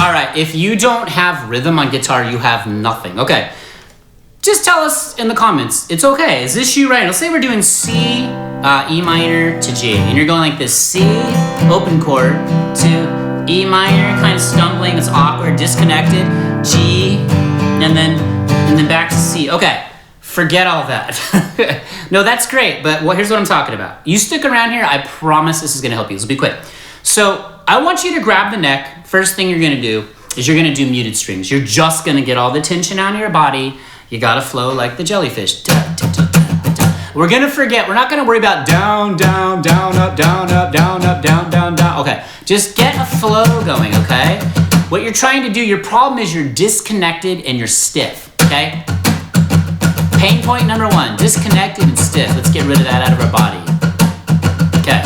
All right, if you don't have rhythm on guitar, you have nothing. Okay, just tell us in the comments. It's okay. Is this you right? Let's say we're doing C, E minor to G, and you're going like this: C, open chord, to E minor, kind of stumbling. It's awkward, disconnected. G, and then back to C. Okay. Forget all that. No, that's great, but here's what I'm talking about. You stick around here, I promise this is gonna help you. This will be quick. So I want you to grab the neck. First thing you're gonna do is you're gonna do muted strings. You're just gonna get all the tension out of your body. You gotta flow like the jellyfish. We're gonna forget, we're not gonna worry about down, down, down, up, down, up, down, up, down, down, down. Okay, just get a flow going, okay? What you're trying to do, your problem is you're disconnected and you're stiff, okay? Pain point number one, disconnected and stiff. Let's get rid of that out of our body. Okay,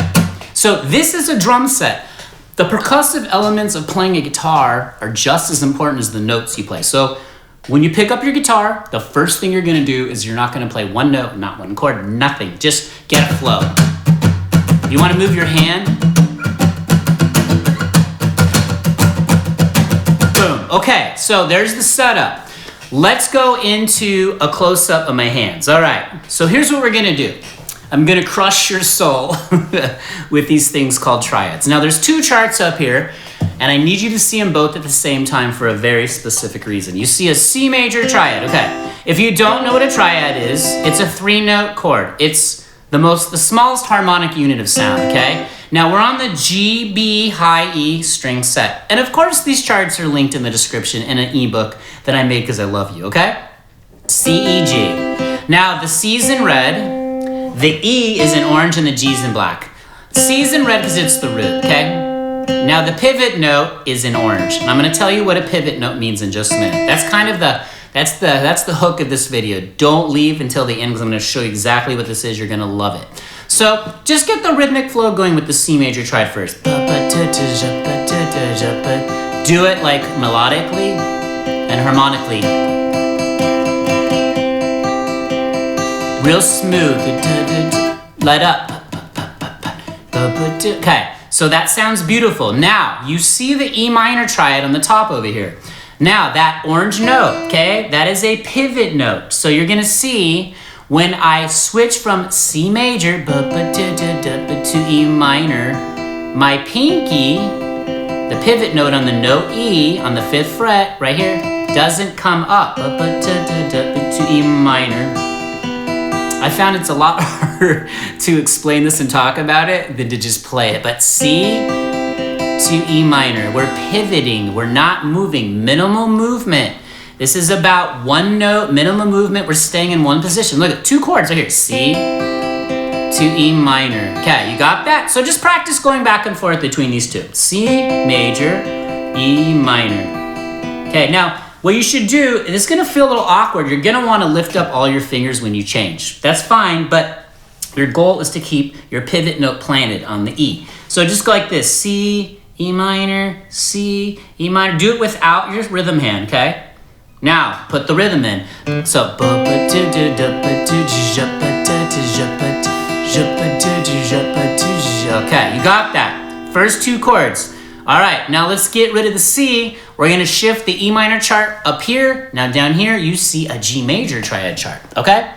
so this is a drum set. The percussive elements of playing a guitar are just as important as the notes you play. So when you pick up your guitar, the first thing you're gonna do is you're not gonna play one note, not one chord, nothing. Just get a flow. You wanna move your hand? Boom, okay, so there's the setup. Let's go into a close-up of my hands. All right, so here's what we're gonna do. I'm gonna crush your soul with these things called triads. Now there's two charts up here, and I need you to see them both at the same time for a very specific reason. You see a C major triad, okay. If you don't know what a triad is, it's a 3-note chord. It's the smallest harmonic unit of sound, okay? Now we're on the G, B, high E string set. And of course these charts are linked in the description in an ebook that I made because I love you, okay? C, E, G. Now the C's in red, the E is in orange, and the G's in black. C's in red because it's the root, okay? Now the pivot note is in orange. And I'm gonna tell you what a pivot note means in just a minute. That's kind of that's the hook of this video. Don't leave until the end because I'm gonna show you exactly what this is. You're gonna love it. So just get the rhythmic flow going with the C major triad first. Do it like melodically and harmonically. Real smooth. Let up. Okay, so that sounds beautiful. Now, you see the E minor triad on the top over here. Now, that orange note, okay, that is a pivot note. So you're gonna see when I switch from C major to E minor, my pinky, the pivot note on the note E on the 5th fret right here, doesn't come up to E minor. I found it's a lot harder to explain this and talk about it than to just play it. But C to E minor, we're pivoting, we're not moving, minimal movement. This is about one note, minimal movement, we're staying in one position. Look at 2 chords right here, C to E minor. Okay, you got that? So just practice going back and forth between these two. C major, E minor. Okay, now, what you should do, and it's gonna feel a little awkward, you're gonna wanna lift up all your fingers when you change. That's fine, but your goal is to keep your pivot note planted on the E. So just go like this, C, E minor, C, E minor. Do it without your rhythm hand, okay? Now, put the rhythm in. So, okay, you got that. First 2 chords. All right, now let's get rid of the C. We're gonna shift the E minor chart up here. Now down here, you see a G major triad chart, okay?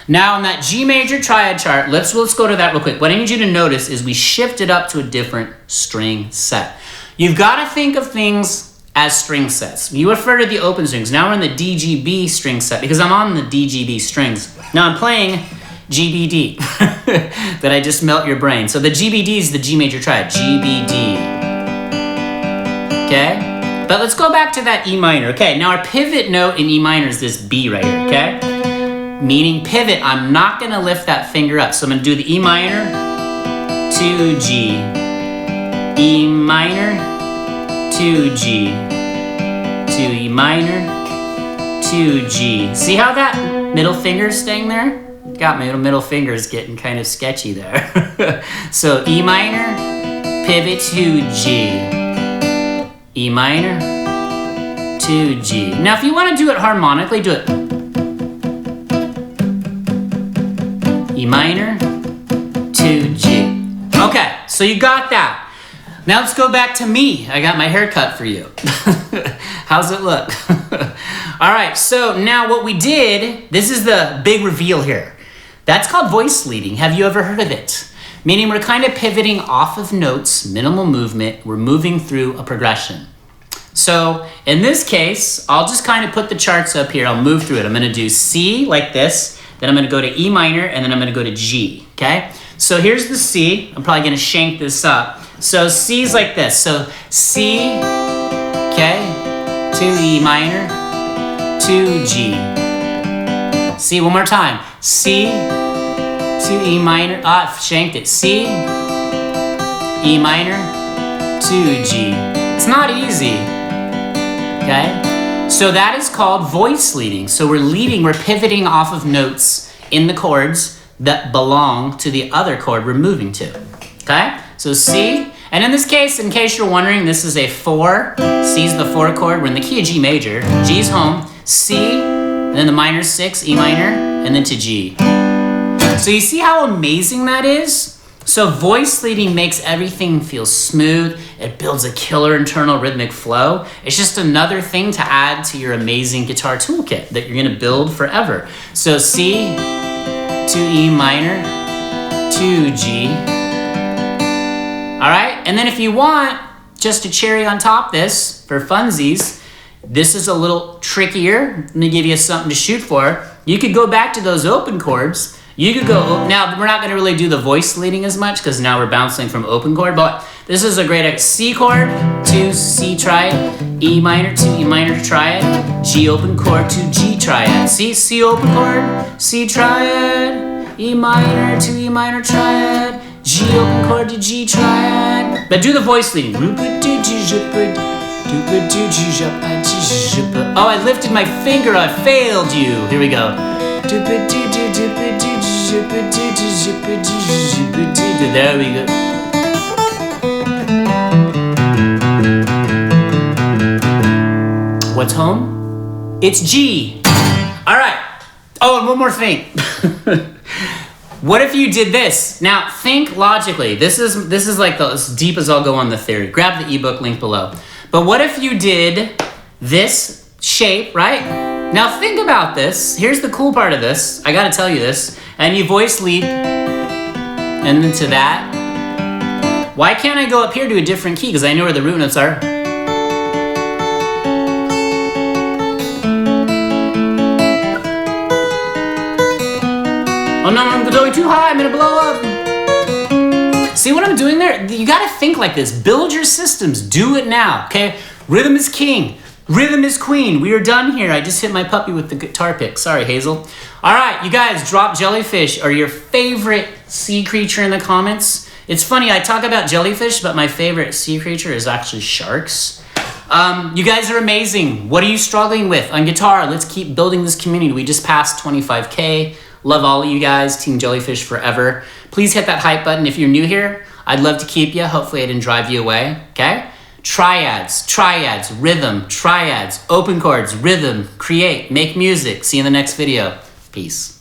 Now on that G major triad chart, let's go to that real quick. What I need you to notice is we shifted up to a different string set. You've gotta think of things as string sets. You refer to the open strings. Now we're in the DGB string set because I'm on the DGB strings. Now I'm playing GBD. That I just melt your brain. So the GBD is the G major triad, GBD. Okay? But let's go back to that E minor. Okay, now our pivot note in E minor is this B right here, okay? Meaning pivot, I'm not gonna lift that finger up. So I'm gonna do the E minor to G, E minor to G, to E minor to G. See how that middle finger's staying there? Got my middle fingers getting kind of sketchy there. So E minor, pivot to G. E minor to G. Now if you want to do it harmonically, do it. E minor to G. Okay, so you got that. Now let's go back to me. I got my hair cut for you. How's it look? All right, so now what we did, this is the big reveal here. That's called voice leading. Have you ever heard of it? Meaning we're kind of pivoting off of notes, minimal movement. We're moving through a progression. So in this case, I'll just kind of put the charts up here. I'll move through it. I'm going to do C like this. Then I'm going to go to E minor, and then I'm going to go to G, okay? So here's the C. I'm probably going to shank this up. So C's like this. So C, okay, to E minor, to G. C, one more time. C, to E minor. Ah, I've shanked it. C, E minor, to G. It's not easy, okay? So that is called voice leading. So we're pivoting off of notes in the chords that belong to the other chord we're moving to, okay? So C, and in this case, in case you're wondering, this is a 4. C's the 4 chord. We're in the key of G major. G's home. C, and then the minor 6, E minor, and then to G. So you see how amazing that is? So voice leading makes everything feel smooth. It builds a killer internal rhythmic flow. It's just another thing to add to your amazing guitar toolkit that you're gonna build forever. So C, to E minor, to G. All right, and then if you want, just a cherry on top this, for funsies, this is a little trickier. Let me give you something to shoot for. You could go back to those open chords. You could go, now we're not gonna really do the voice leading as much because now we're bouncing from open chord, but this is a great C chord to C triad, E minor to E minor triad, G open chord to G triad. See, C open chord, C triad, E minor to E minor triad, G open chord to G triad. But do the voice leading. Oh, I lifted my finger, I failed you. Here we go. There we go. What's home? It's G. All right. Oh, and one more thing. What if you did this? Now think logically. This is like as deep as I'll go on the theory. Grab the ebook link below. But what if you did this shape, right? Now think about this. Here's the cool part of this. I gotta tell you this. And you voice lead, and then to that. Why can't I go up here to a different key? Because I know where the root notes are. Oh no, I'm going too high, I'm gonna blow up. See what I'm doing there? You gotta think like this. Build your systems, do it now, okay? Rhythm is king, rhythm is queen. We are done here. I just hit my puppy with the guitar pick. Sorry, Hazel. All right, you guys, drop jellyfish or your favorite sea creature in the comments. It's funny, I talk about jellyfish, but my favorite sea creature is actually sharks. You guys are amazing. What are you struggling with on guitar? Let's keep building this community. We just passed 25K. Love all of you guys, Team Jellyfish forever. Please hit that hype button if you're new here. I'd love to keep you. Hopefully I didn't drive you away, okay? Triads, rhythm, triads, open chords, rhythm, create, make music. See you in the next video. Peace.